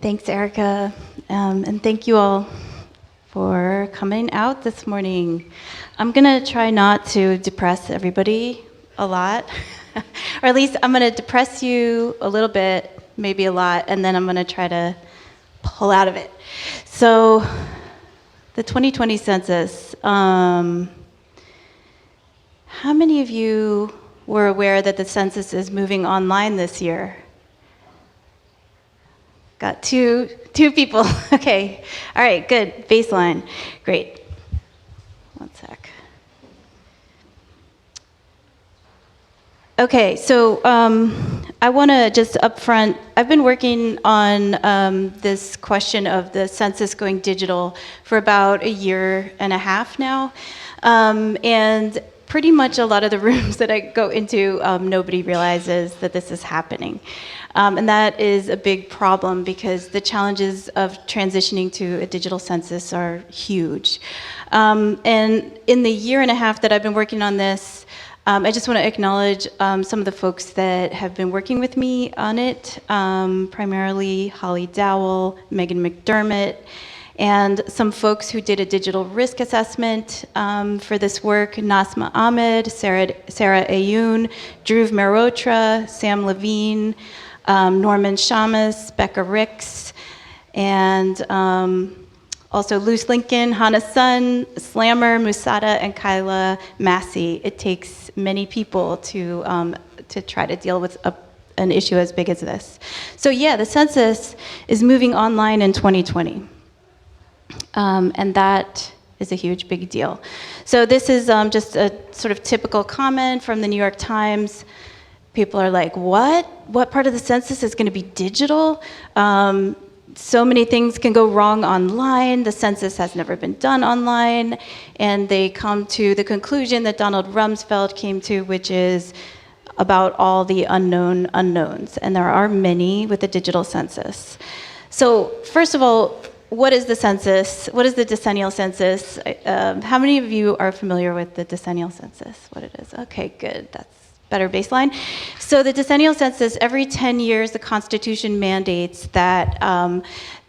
Thanks, Erica, and thank you all for coming out this morning. I'm gonna try not to depress everybody a lot, or at least I'm gonna depress you a little bit, maybe a lot, and then I'm gonna try to pull out of it. So, the 2020 census, how many of you were aware that the census is moving online this year? Got two people. Okay. All right, good. Baseline. Great. One sec. Okay, so I want to just upfront, I've been working on this question of the census going digital for about a year and a half now. And pretty much a lot of the rooms that I go into, nobody realizes that this is happening. And that is a big problem because the challenges of transitioning to a digital census are huge. And in the year and a half that I've been working on this, I just want to acknowledge some of the folks that have been working with me on it, primarily Holly Dowell, Megan McDermott, and some folks who did a digital risk assessment for this work, Nasma Ahmed, Sarah Ayoun, Dhruv Mehrotra, Sam Levine, Norman Shamus, Becca Ricks, and also Luce Lincoln, Hannah Sun, Slammer, Musada, and Kyla Massey. It takes many people to try to deal with an issue as big as this. So yeah, the census is moving online in 2020. And that is a huge, big deal. So this is just a sort of typical comment from the New York Times. People are like, what? What part of the census is going to be digital? So many things can go wrong online. The census has never been done online. And they come to the conclusion that Donald Rumsfeld came to, which is about all the unknown unknowns. And there are many with the digital census. So first of all, what is the census? What is the decennial census? How many of you are familiar with the decennial census? What it is? Okay, good. That's better baseline. So the decennial census, every 10 years, the Constitution mandates that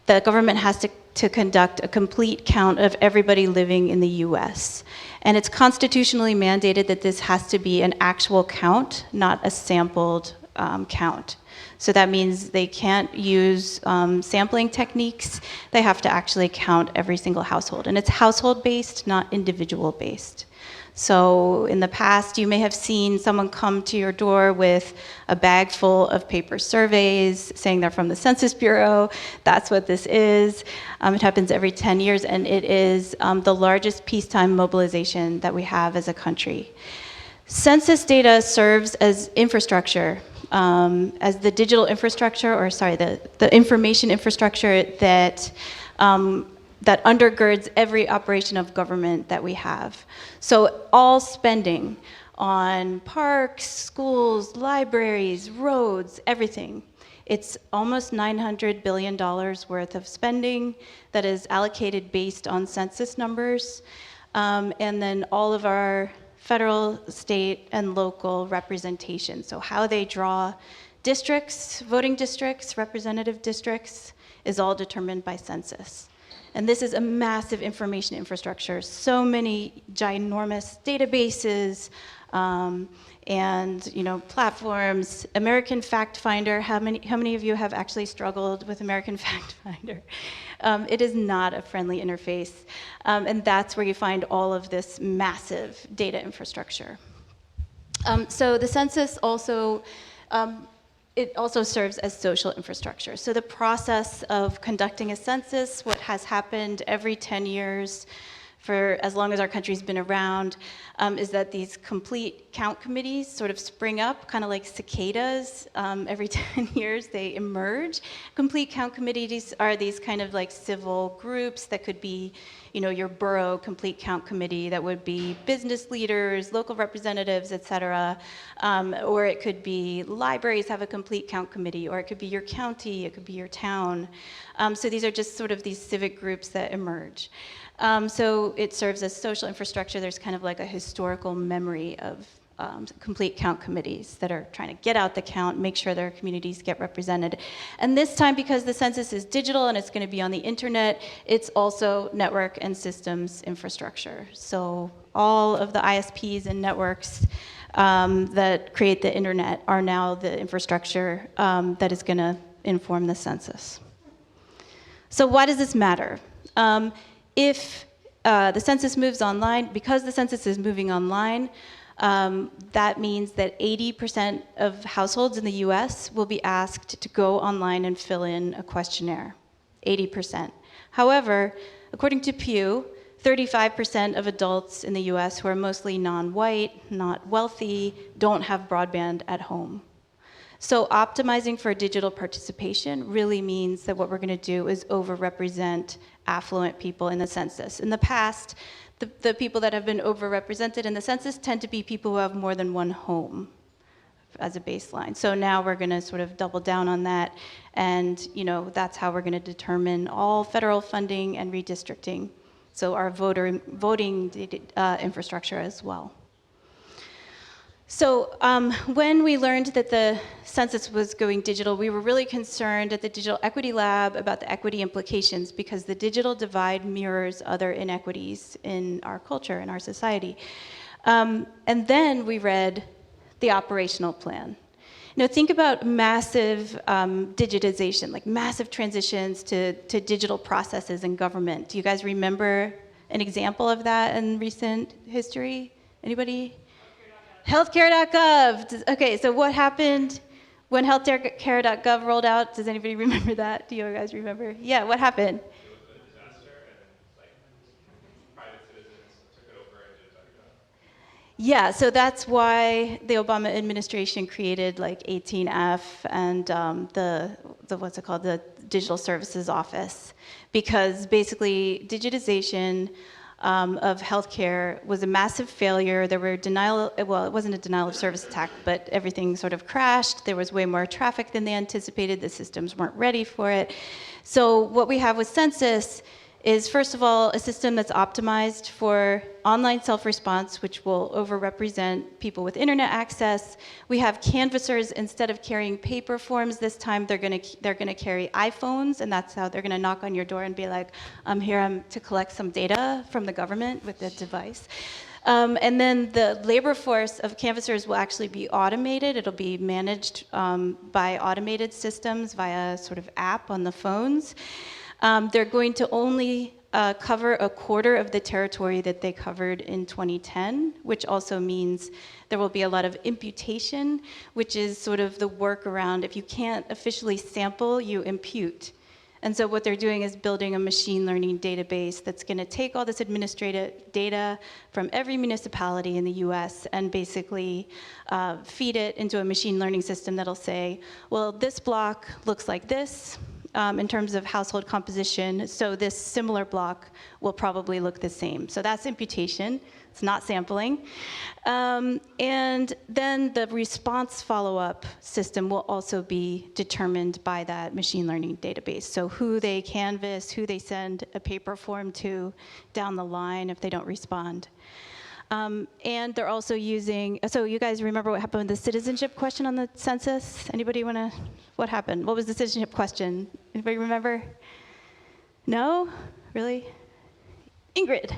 the government has to conduct a complete count of everybody living in the US. And it's constitutionally mandated that this has to be an actual count, not a sampled count. So that means they can't use sampling techniques. They have to actually count every single household. And it's household-based, not individual-based. So in the past, you may have seen someone come to your door with a bag full of paper surveys saying they're from the Census Bureau. That's what this is. It happens every 10 years, and it is the largest peacetime mobilization that we have as a country. Census data serves as infrastructure, as the digital infrastructure, or sorry, the information infrastructure that that undergirds every operation of government that we have. So all spending on parks, schools, libraries, roads, everything. It's almost $900 billion worth of spending that is allocated based on census numbers. And then all of our federal, state, and local representation. So how they draw districts, voting districts, representative districts, is all determined by census. And this is a massive information infrastructure. So many ginormous databases and platforms. American Fact Finder, how many of you have actually struggled with American Fact Finder? It is not a friendly interface. And that's where you find all of this massive data infrastructure. So the census also, it also serves as social infrastructure. So the process of conducting a census, what has happened every 10 years for as long as our country's been around, is that these complete count committees sort of spring up, kind of like cicadas. Every 10 years they emerge. Complete count committees are these kind of like civil groups that could be, your borough complete count committee, that would be business leaders, local representatives, et cetera. Or it could be libraries have a complete count committee, or it could be your county, it could be your town. So these are just sort of these civic groups that emerge. So it serves as social infrastructure. There's kind of like a historical memory of complete count committees that are trying to get out the count, make sure their communities get represented. And this time, because the census is digital and it's going to be on the internet, it's also network and systems infrastructure. So all of the ISPs and networks that create the internet are now the infrastructure that is going to inform the census. So why does this matter? If the census moves online, because the census is moving online, that means that 80% of households in the US will be asked to go online and fill in a questionnaire. 80%. However, according to Pew, 35% of adults in the US who are mostly non-white, not wealthy, don't have broadband at home. So optimizing for digital participation really means that what we're going to do is overrepresent affluent people in the census. In the past, the people that have been overrepresented in the census tend to be people who have more than one home as a baseline. So now we're going to sort of double down on that, and that's how we're going to determine all federal funding and redistricting. So our voting infrastructure as well. So when we learned that the census was going digital, we were really concerned at the Digital Equity Lab about the equity implications, because the digital divide mirrors other inequities in our culture, in our society. And then we read the operational plan. Think about massive digitization, like massive transitions to digital processes in government. Do you guys remember an example of that in recent history? Anybody? Healthcare.gov. Okay, so what happened when healthcare.gov rolled out? Does anybody remember that? Do you guys remember? Yeah, what happened? It was a disaster, and private citizens took it over and did a better job. Yeah, so that's why the Obama administration created 18F and the what's it called, the Digital Services Office, because basically digitization of healthcare was a massive failure. There were it wasn't a denial of service attack, but everything sort of crashed. There was way more traffic than they anticipated. The systems weren't ready for it. So what we have with Census is, first of all, a system that's optimized for online self-response, which will overrepresent people with internet access. We have canvassers. Instead of carrying paper forms this time, they're gonna carry iPhones, and that's how they're gonna knock on your door and be like, I'm here to collect some data from the government with the device. And then the labor force of canvassers will actually be automated. It'll be managed by automated systems via sort of app on the phones. They're going to only cover a quarter of the territory that they covered in 2010, which also means there will be a lot of imputation, which is sort of the workaround. If you can't officially sample, you impute. And so what they're doing is building a machine learning database that's going to take all this administrative data from every municipality in the US and basically feed it into a machine learning system that'll say, well, this block looks like this in terms of household composition, so this similar block will probably look the same. So that's imputation. It's not sampling. And then the response follow-up system will also be determined by that machine learning database. So who they canvass, who they send a paper form to down the line if they don't respond. And they're also using, so you guys remember what happened with the citizenship question on the census? Anybody want to, what happened? What was the citizenship question? Anybody remember? No? Really? Ingrid.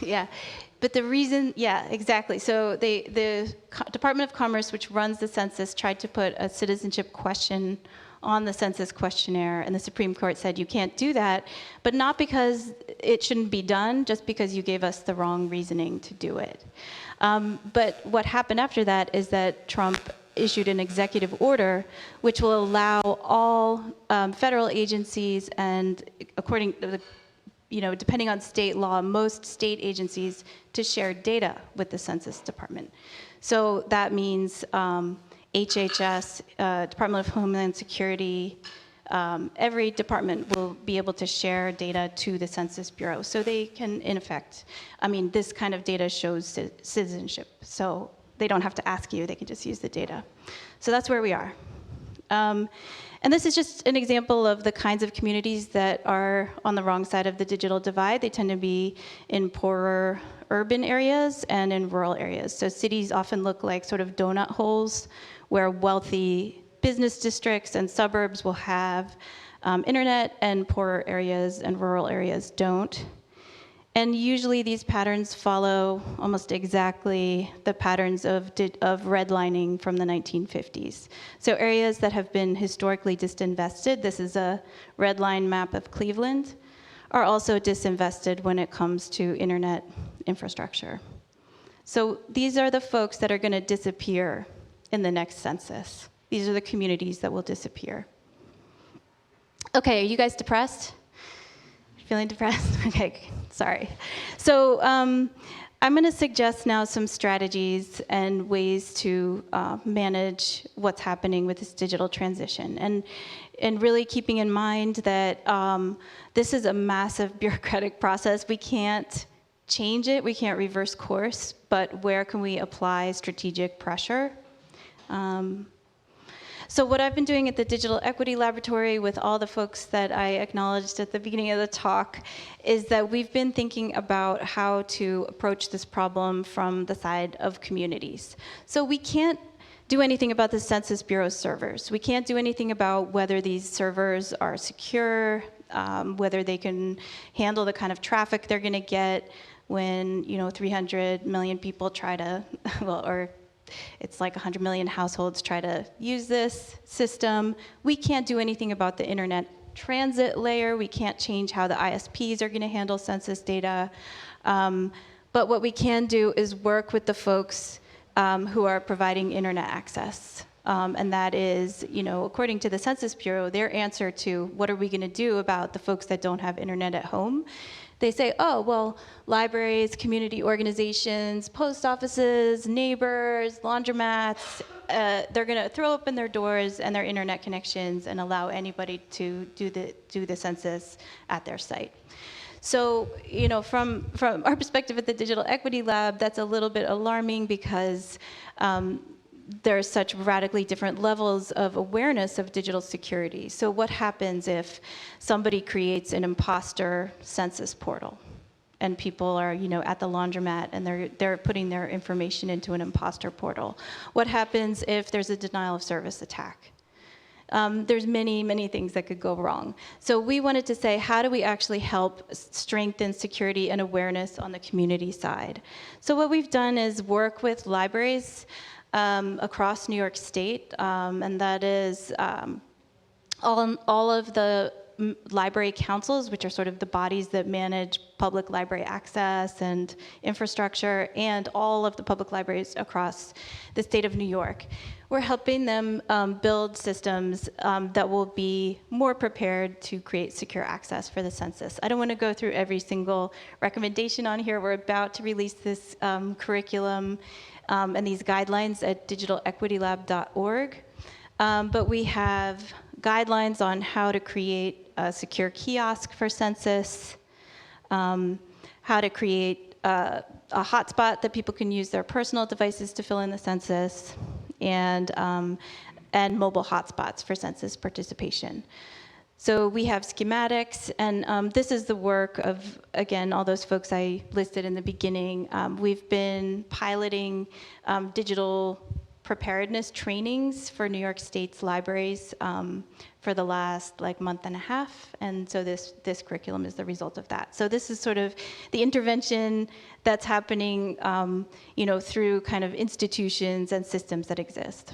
Yeah, but the reason, yeah, exactly. So the Department of Commerce, which runs the census, tried to put a citizenship question on the census questionnaire, and the Supreme Court said you can't do that, but not because it shouldn't be done, just because you gave us the wrong reasoning to do it. But what happened after that is that Trump issued an executive order which will allow all federal agencies, and according to the depending on state law, most state agencies to share data with the Census Department. So that means HHS, Department of Homeland Security, every department will be able to share data to the Census Bureau. So they can, in effect, I mean, this kind of data shows citizenship. So they don't have to ask you, they can just use the data. So that's where we are. And this is just an example of the kinds of communities that are on the wrong side of the digital divide. They tend to be in poorer urban areas and in rural areas. So cities often look like sort of donut holes where wealthy business districts and suburbs will have internet, and poorer areas and rural areas don't. And usually these patterns follow almost exactly the patterns of redlining from the 1950s. So areas that have been historically disinvested, this is a red line map of Cleveland, are also disinvested when it comes to internet infrastructure. So these are the folks that are going to disappear in the next census. These are the communities that will disappear. Okay, are you guys depressed? Feeling depressed? Okay, sorry. So I'm going to suggest now some strategies and ways to manage what's happening with this digital transition. And really keeping in mind that this is a massive bureaucratic process. We can't change it, we can't reverse course, but where can we apply strategic pressure? So what I've been doing at the Digital Equity Laboratory with all the folks that I acknowledged at the beginning of the talk is that we've been thinking about how to approach this problem from the side of communities. So we can't do anything about the Census Bureau's servers. We can't do anything about whether these servers are secure, whether they can handle the kind of traffic they're going to get when 300 million people try to, well, or it's like 100 million households try to use this system. We can't do anything about the internet transit layer. We can't change how the ISPs are going to handle census data. But what we can do is work with the folks who are providing internet access. And that is, according to the Census Bureau, their answer to what are we going to do about the folks that don't have internet at home. They say, oh, well, libraries, community organizations, post offices, neighbors, laundromats, they're going to throw open their doors and their internet connections and allow anybody to do the census at their site. So, from our perspective at the Digital Equity Lab, that's a little bit alarming because there are such radically different levels of awareness of digital security. So what happens if somebody creates an imposter census portal and people are, at the laundromat and they're putting their information into an imposter portal? What happens if there's a denial of service attack? There's many, many things that could go wrong. So we wanted to say, how do we actually help strengthen security and awareness on the community side? So what we've done is work with libraries across New York State, and that is all of the library councils, which are sort of the bodies that manage public library access and infrastructure, and all of the public libraries across the state of New York. We're helping them build systems that will be more prepared to create secure access for the census. I don't want to go through every single recommendation on here. We're about to release this curriculum and these guidelines at digitalequitylab.org. But we have guidelines on how to create a secure kiosk for census, how to create a hotspot that people can use their personal devices to fill in the census, and mobile hotspots for census participation. So we have schematics, and this is the work of, again, all those folks I listed in the beginning. We've been piloting digital preparedness trainings for New York State's libraries for the last month and a half, and so this curriculum is the result of that. So this is sort of the intervention that's happening, through kind of institutions and systems that exist.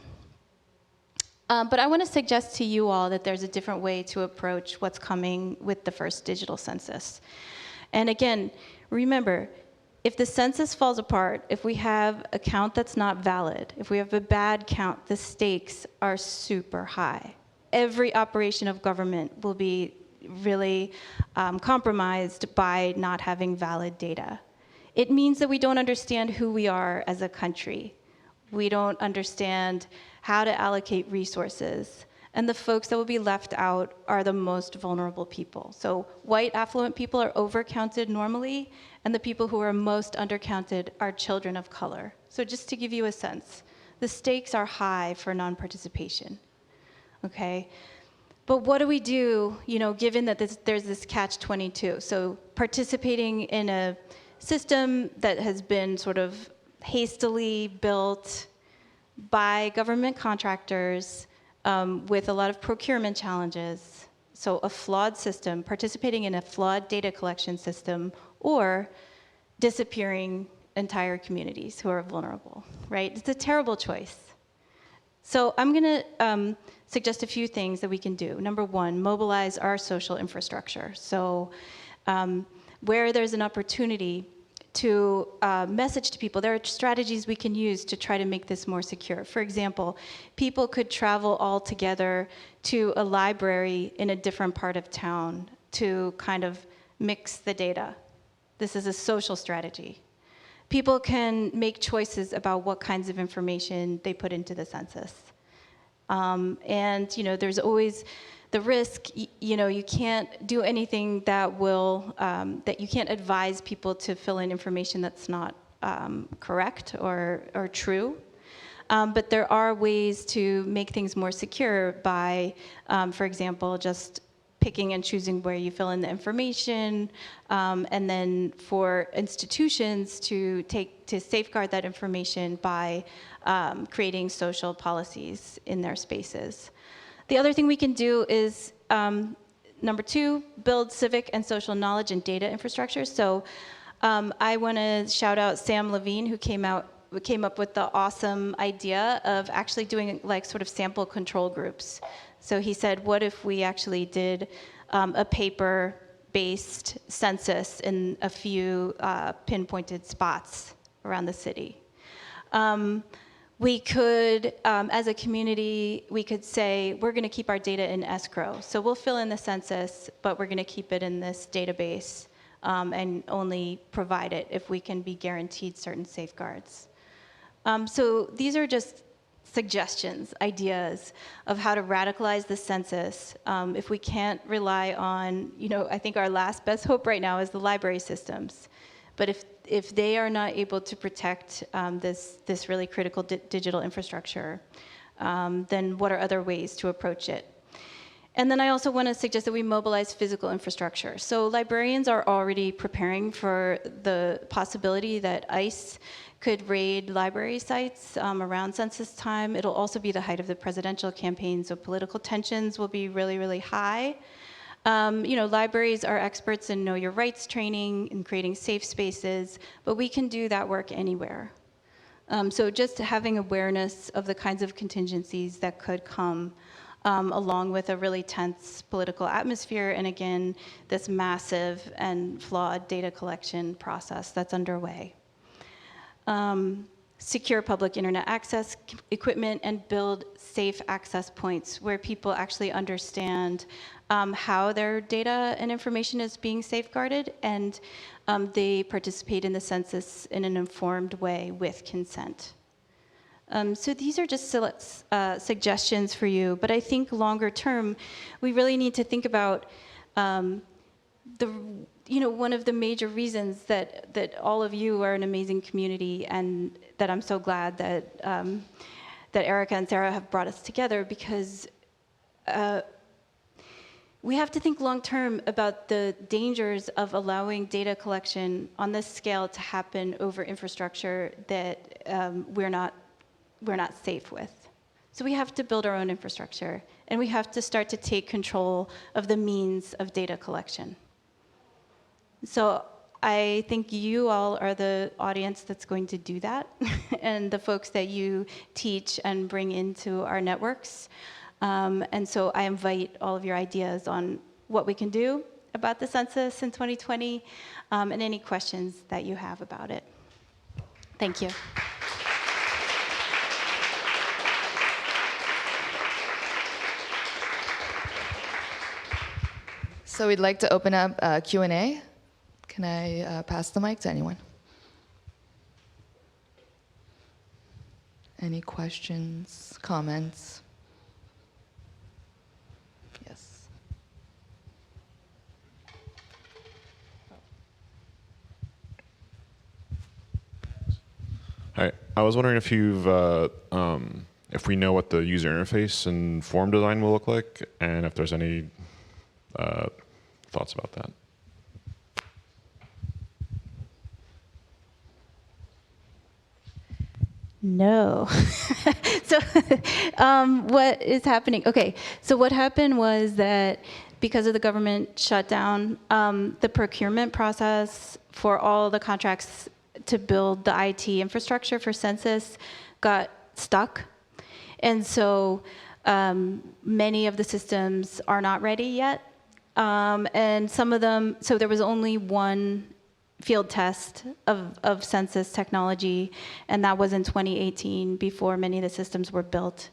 But I want to suggest to you all that there's a different way to approach what's coming with the first digital census. And again, remember, if the census falls apart, if we have a count that's not valid, if we have a bad count, the stakes are super high. Every operation of government will be really compromised by not having valid data. It means that we don't understand who we are as a country. We don't understand how to allocate resources. And the folks that will be left out are the most vulnerable people. So white affluent people are overcounted normally, and the people who are most undercounted are children of color. So just to give you a sense, the stakes are high for non-participation, okay? But what do we do, given that there's this catch-22? So participating in a system that has been sort of hastily built by government contractors with a lot of procurement challenges. So a flawed system, participating in a flawed data collection system, or disappearing entire communities who are vulnerable, right? It's a terrible choice. So I'm going to suggest a few things that we can do. Number one, mobilize our social infrastructure. So where there's an opportunity to message to people, there are strategies we can use to try to make this more secure. For example, people could travel all together to a library in a different part of town to kind of mix the data. This is a social strategy. People can make choices about what kinds of information they put into the census. And there's always the risk, you can't do anything that will, that you can't advise people to fill in information that's not correct or true. But there are ways to make things more secure by, for example, just picking and choosing where you fill in the information, and then for institutions to safeguard that information by creating social policies in their spaces. The other thing we can do is, number two, build civic and social knowledge and data infrastructure. So I want to shout out Sam Levine, who came up with the awesome idea of actually doing like sort of sample control groups. So he said, what if we actually did a paper-based census in a few pinpointed spots around the city? We could, as a community, we could say, we're going to keep our data in escrow. So we'll fill in the census, but we're going to keep it in this database and only provide it if we can be guaranteed certain safeguards. So these are just suggestions, ideas of how to radicalize the census. If we can't rely on, I think our last best hope right now is the library systems. But if they are not able to protect this really critical digital infrastructure, then what are other ways to approach it? And then I also want to suggest that we mobilize physical infrastructure. So librarians are already preparing for the possibility that ICE could raid library sites around census time. It'll also be the height of the presidential campaign, so political tensions will be really, really high. Libraries are experts in know your rights training and creating safe spaces, but we can do that work anywhere. So just having awareness of the kinds of contingencies that could come along with a really tense political atmosphere, and again, this massive and flawed data collection process that's underway. Secure public internet access equipment and build safe access points where people actually understand how their data and information is being safeguarded, and they participate in the census in an informed way with consent. So these are just suggestions for you, but I think longer term, we really need to think about one of the major reasons that all of you are an amazing community, and that I'm so glad that that Erica and Sarah have brought us together, because we have to think long term about the dangers of allowing data collection on this scale to happen over infrastructure that we're not safe with. So we have to build our own infrastructure, and we have to start to take control of the means of data collection. So I think you all are the audience that's going to do that, and the folks that you teach and bring into our networks. And so I invite all of your ideas on what we can do about the census in 2020, and any questions that you have about it. Thank you. So we'd like to open up Q&A. Can I pass the mic to anyone? Any questions, comments? Yes. Hi, I was wondering if if we know what the user interface and form design will look like, and if there's any thoughts about that. No. So what is happening? Okay, so what happened was that because of the government shutdown, the procurement process for all the contracts to build the IT infrastructure for census got stuck. And so many of the systems are not ready yet. And some of them, so there was only one field test of census technology, and that was in 2018 before many of the systems were built.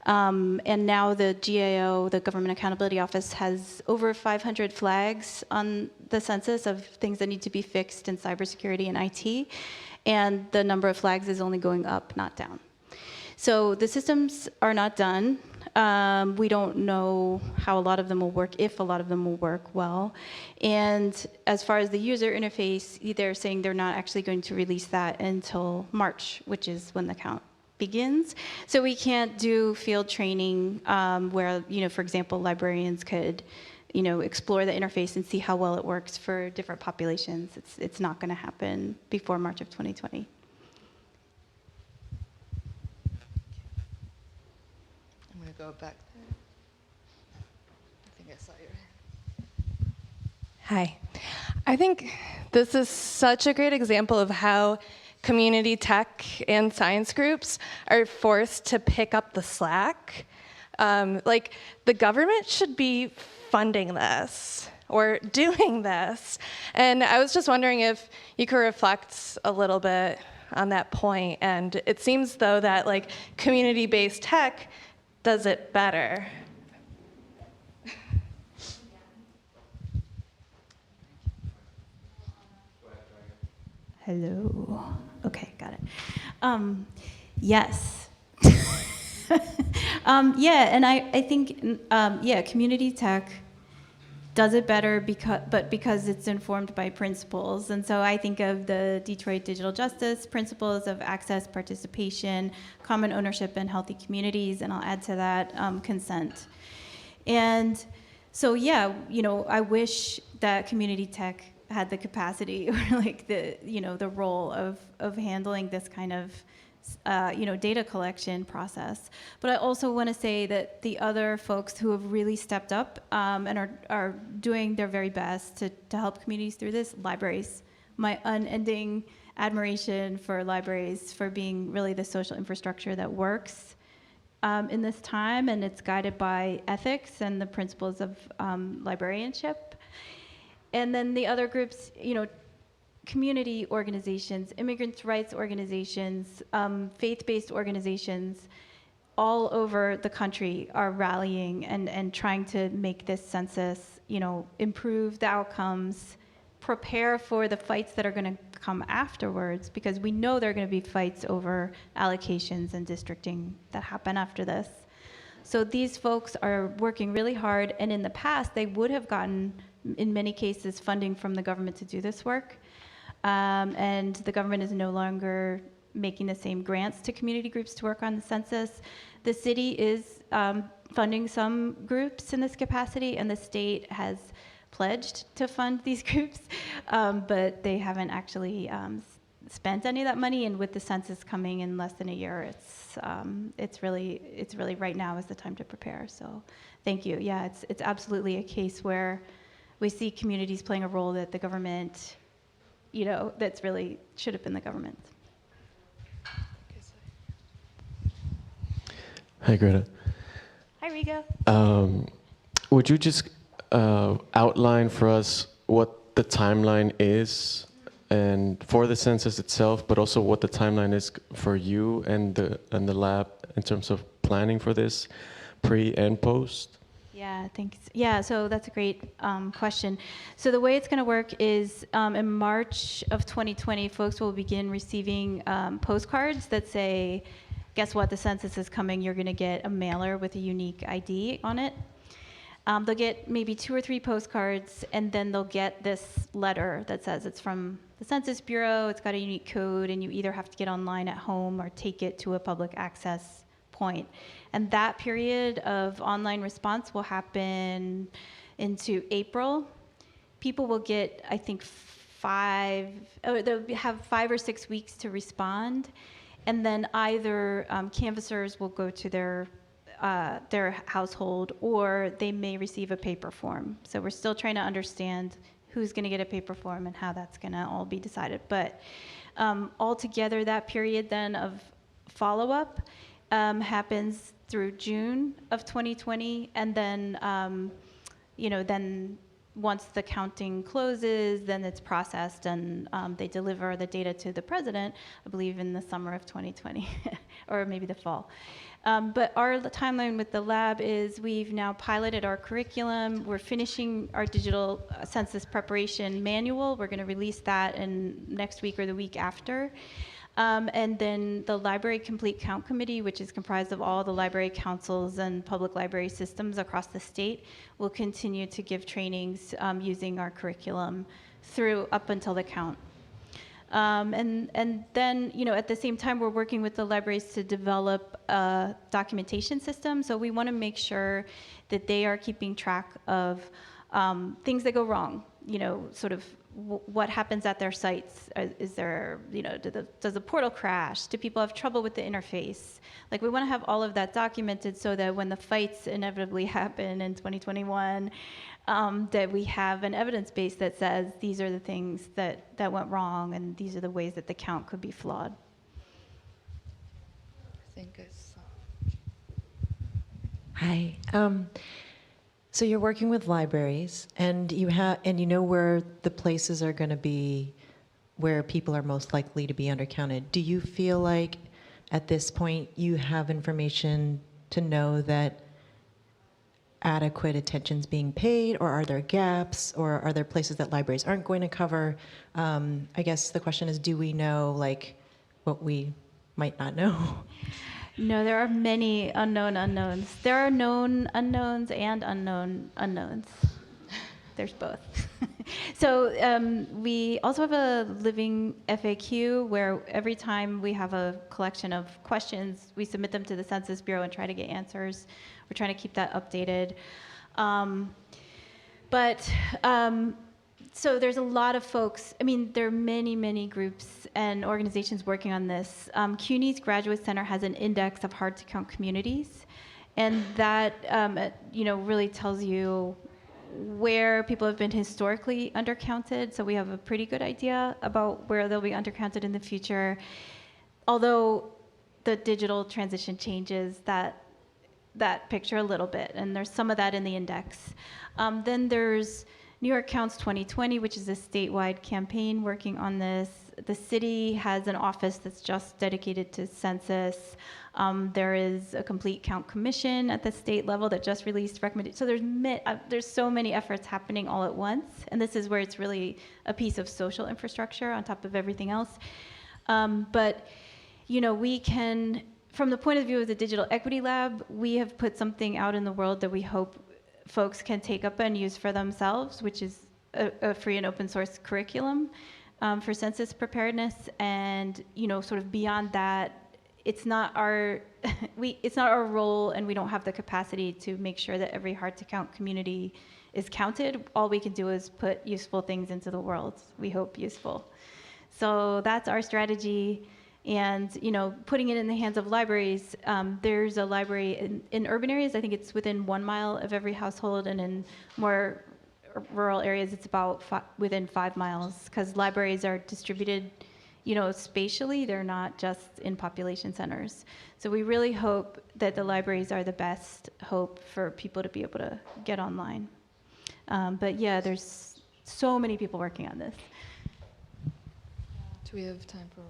And now the GAO, the Government Accountability Office, has over 500 flags on the census of things that need to be fixed in cybersecurity and IT, and the number of flags is only going up, not down. So the systems are not done. We don't know how a lot of them will work, if a lot of them will work well. And as far as the user interface, they're saying they're not actually going to release that until March, which is when the count begins. So we can't do field training where, for example, librarians could, explore the interface and see how well it works for different populations. It's not going to happen before March of 2020. I'm going to go back there. I think I saw your hand. Hi. I think this is such a great example of how community tech and science groups are forced to pick up the slack. The government should be funding this or doing this. And I was just wondering if you could reflect a little bit on that point. And it seems, though, that community-based tech does it better. Hello. Okay, got it. Yes. Yeah, and I think, community tech does it better because it's informed by principles. And so I think of the Detroit Digital Justice principles of access, participation, common ownership, and healthy communities, and I'll add to that handling And so, I wish that community tech had the capacity or the role of handling this kind of data collection process. But I also want to say that the other folks who have really stepped up and are doing their very best to help communities through this, libraries. My unending admiration for libraries for being really the social infrastructure that works in this time, and it's guided by ethics and the principles of librarianship. And then the other groups, community organizations, immigrants' rights organizations, faith-based organizations all over the country are rallying and trying to make this census, improve the outcomes, prepare for the fights that are going to come afterwards, because we know there are going to be fights over allocations and districting that happen after this. So these folks are working really hard, and in the past, they would have gotten, in many cases, funding from the government to do this work. And the government is no longer making the same grants to community groups to work on the census. The city is funding some groups in this capacity, and the state has pledged to fund these groups, but they haven't actually spent any of that money. And with the census coming in less than a year, it's really right now is the time to prepare. So, thank you. Yeah, it's absolutely a case where we see communities playing a role that the government, that's really should have been the government. Hi, Greta. Hi, Rigo. Would you just outline for us what the timeline is, and for the census itself, but also what the timeline is for you and the lab in terms of planning for this, pre and post? Yeah, thanks. Yeah, so that's a great question. So the way it's going to work is in March of 2020, folks will begin receiving postcards that say, guess what, the census is coming. You're going to get a mailer with a unique ID on it. They'll get maybe 2 or 3 postcards, and then they'll get this letter that says it's from the Census Bureau, it's got a unique code, and you either have to get online at home or take it to a public access point. And that period of online response will happen into April. People will get, I think, they'll have 5 or 6 weeks to respond, and then either canvassers will go to their household, or they may receive a paper form. So we're still trying to understand who's going to get a paper form and how that's going to all be decided. But altogether, that period then of follow-up happens through June of 2020, and then then once the counting closes, then it's processed, and they deliver the data to the president, I believe in the summer of 2020, or maybe the fall. But our timeline with the lab is we've now piloted our curriculum. We're finishing our digital census preparation manual. We're going to release that in next week or the week after. And then the Library Complete Count Committee, which is comprised of all the library councils and public library systems across the state, will continue to give trainings using our curriculum through up until the count. And then, at the same time, we're working with the libraries to develop a documentation system. So we want to make sure that they are keeping track of things that go wrong, sort of what happens at their sites. Is there, does the portal crash? Do people have trouble with the interface? Like, we want to have all of that documented so that when the fights inevitably happen in 2021, that we have an evidence base that says these are the things that went wrong, and these are the ways that the count could be flawed. I think I saw. Hi. So you're working with libraries, and you know where the places are going to be where people are most likely to be undercounted. Do you feel like at this point you have information to know that adequate attention's being paid, or are there gaps, or are there places that libraries aren't going to cover? I guess the question is, do we know what we might not know? No, there are many unknown unknowns. There are known unknowns and unknown unknowns. There's both. So we also have a living FAQ where every time we have a collection of questions, we submit them to the Census Bureau and try to get answers. We're trying to keep that updated. So there's a lot of folks. There are many, many groups and organizations working on this. CUNY's Graduate Center has an index of hard-to-count communities, and that really tells you where people have been historically undercounted. So we have a pretty good idea about where they'll be undercounted in the future. Although the digital transition changes that picture a little bit, and there's some of that in the index. Then there's New York Counts 2020, which is a statewide campaign working on this. The city has an office that's just dedicated to census. There is a complete count commission at the state level that just released recommendations. So there's so many efforts happening all at once, and this is where it's really a piece of social infrastructure on top of everything else. But we can, from the point of view of the Digital Equity Lab, we have put something out in the world that we hope folks can take up and use for themselves, which is a free and open source curriculum for census preparedness. And sort of beyond that, it's not our role, and we don't have the capacity to make sure that every hard to count community is counted. All we can do is put useful things into the world. We hope useful. So that's our strategy. And putting it in the hands of libraries, there's a library in urban areas. I think it's within 1 mile of every household, and in more rural areas, it's about within 5 miles, because libraries are distributed, spatially. They're not just in population centers. So we really hope that the libraries are the best hope for people to be able to get online. But yeah, there's so many people working on this. Do we have time for?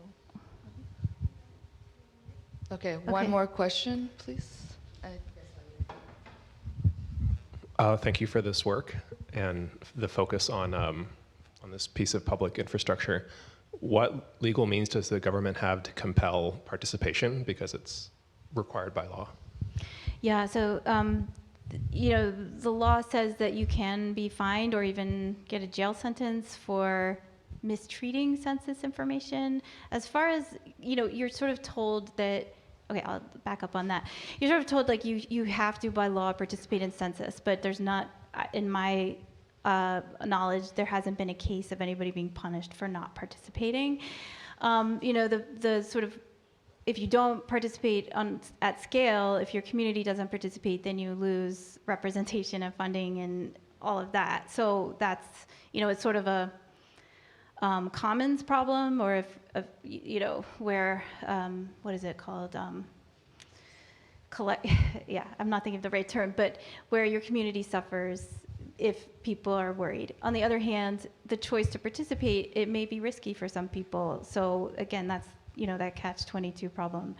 Okay, one more question, please. Thank you for this work and the focus on this piece of public infrastructure. What legal means does the government have to compel participation, because it's required by law? Yeah, so the law says that you can be fined or even get a jail sentence for mistreating census information. As far as, you're sort of told that, okay, I'll back up on that. You're sort of told like you have to by law participate in census, but there's not, in my knowledge, there hasn't been a case of anybody being punished for not participating. The sort of, if you don't participate at scale, if your community doesn't participate, then you lose representation and funding and all of that. So that's, it's sort of a commons problem, or if where, what is it called? Yeah, I'm not thinking of the right term, but where your community suffers if people are worried. On the other hand, the choice to participate, it may be risky for some people. So again, that's, that catch-22 problem.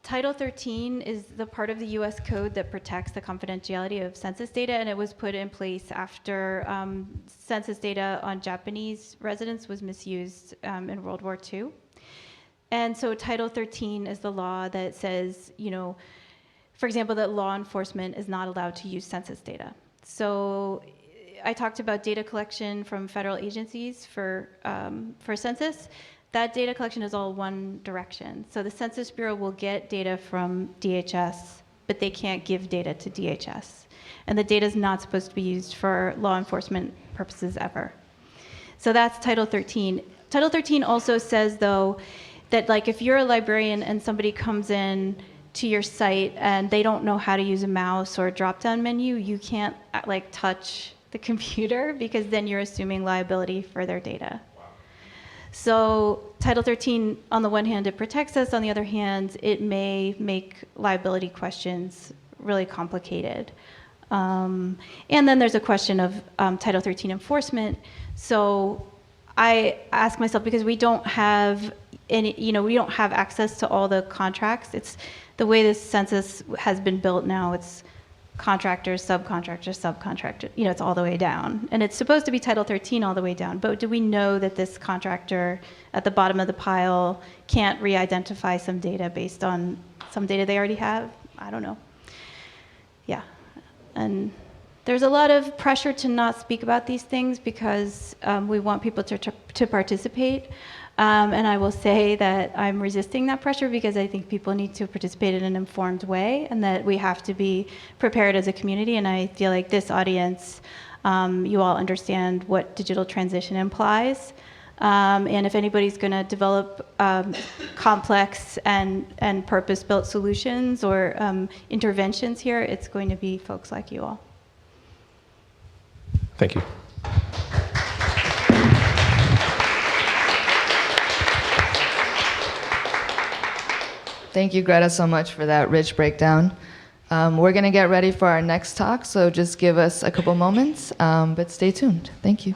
Title 13 is the part of the US code that protects the confidentiality of census data, and it was put in place after census data on Japanese residents was misused in World War II. And so Title 13 is the law that says, for example, that law enforcement is not allowed to use census data. So I talked about data collection from federal agencies for census. That data collection is all one direction. So the Census Bureau will get data from DHS, but they can't give data to DHS. And the data is not supposed to be used for law enforcement purposes ever. So that's Title 13. Title 13 also says, though, that like if you're a librarian and somebody comes in to your site and they don't know how to use a mouse or a drop-down menu, you can't like touch the computer because then you're assuming liability for their data. So Title 13, on the one hand, it protects us. On the other hand, it may make liability questions really complicated. And then there's a question of Title 13 enforcement. So I ask myself, because we don't have any, we don't have access to all the contracts. It's the way this census has been built now. It's contractors, subcontractors, subcontractors, it's all the way down. And it's supposed to be Title 13 all the way down, but do we know that this contractor at the bottom of the pile can't re-identify some data based on some data they already have? I don't know. Yeah. And there's a lot of pressure to not speak about these things because we want people to participate. And I will say that I'm resisting that pressure because I think people need to participate in an informed way and that we have to be prepared as a community. And I feel like this audience, you all understand what digital transition implies. And if anybody's going to develop complex and purpose-built solutions or interventions here, it's going to be folks like you all. Thank you. Thank you, Greta, so much for that rich breakdown. We're going to get ready for our next talk, so just give us a couple moments, but stay tuned. Thank you.